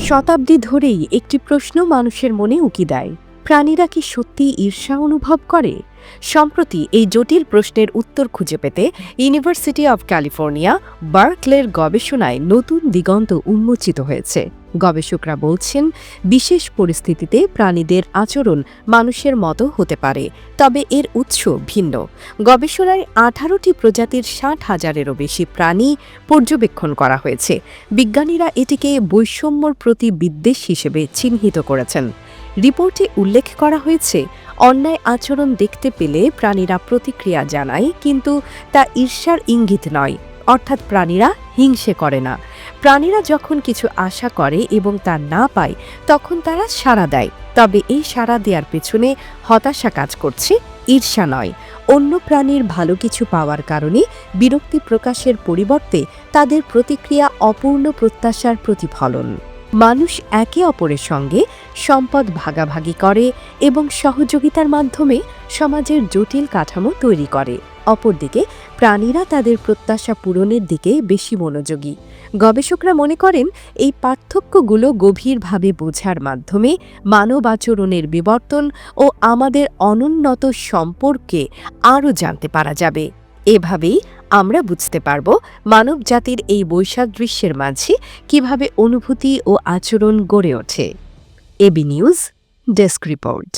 শতাব্দী ধরেই একটি প্রশ্ন মানুষের মনে উকি দেয়, প্রাণীরা কি সত্যিই ঈর্ষা অনুভব করে? সম্প্রতি এই জটিল প্রশ্নের উত্তর খুঁজে পেতে ইউনিভার্সিটি অব ক্যালিফোর্নিয়া বার্কলের গবেষণায় নতুন দিগন্ত উন্মোচিত হয়েছে। গবেষকরা বলছেন, বিশেষ পরিস্থিতিতে প্রাণীদের আচরণ মানুষের মতো হতে পারে, তবে এর উৎস ভিন্ন। গবেষণায় 18টি প্রজাতির 60,000-এরও বেশি প্রাণী পর্যবেক্ষণ করা হয়েছে। বিজ্ঞানীরা এটিকে বৈষম্যর প্রতি বিদ্বেষ হিসেবে চিহ্নিত করেছেন। রিপোর্টে উল্লেখ করা হয়েছে, অন্যায় আচরণ দেখতে পেলে প্রাণীরা প্রতিক্রিয়া জানায়, কিন্তু তা ঈর্ষার ইঙ্গিত নয়। অর্থাৎ প্রাণীরা হিংসে করে না। প্রাণীরা যখন কিছু আশা করে এবং তা না পায়, তখন তারা সাড়া দেয়। তবে এই সাড়া দেওয়ার পেছনে হতাশা কাজ করছে, ঈর্ষা নয়। অন্য প্রাণীর ভালো কিছু পাওয়ার কারণে বিরক্তি প্রকাশের পরিবর্তে তাদের প্রতিক্রিয়া অপূর্ণ প্রত্যাশার প্রতিফলন। মানুষ একে অপরের সঙ্গে সম্পদ ভাগাভাগি করে এবং সহযোগিতার মাধ্যমে সমাজের জটিল কাঠামো তৈরি করে। অপরদিকে প্রাণীরা তাদের প্রত্যাশা পূরণের দিকে বেশি মনোযোগী। গবেষকরা মনে করেন, এই পার্থক্যগুলো গভীরভাবে বোঝার মাধ্যমে মানব আচরণের বিবর্তন ও আমাদের অনুন্নত সম্পর্কে আরও জানতে পারা যাবে। এভাবেই আমরা বুঝতে পারব মানবজাতির এই বৈসাদৃশ্যের মাঝে কিভাবে অনুভূতি ও আচরণ গড়ে ওঠে। AB news desk report.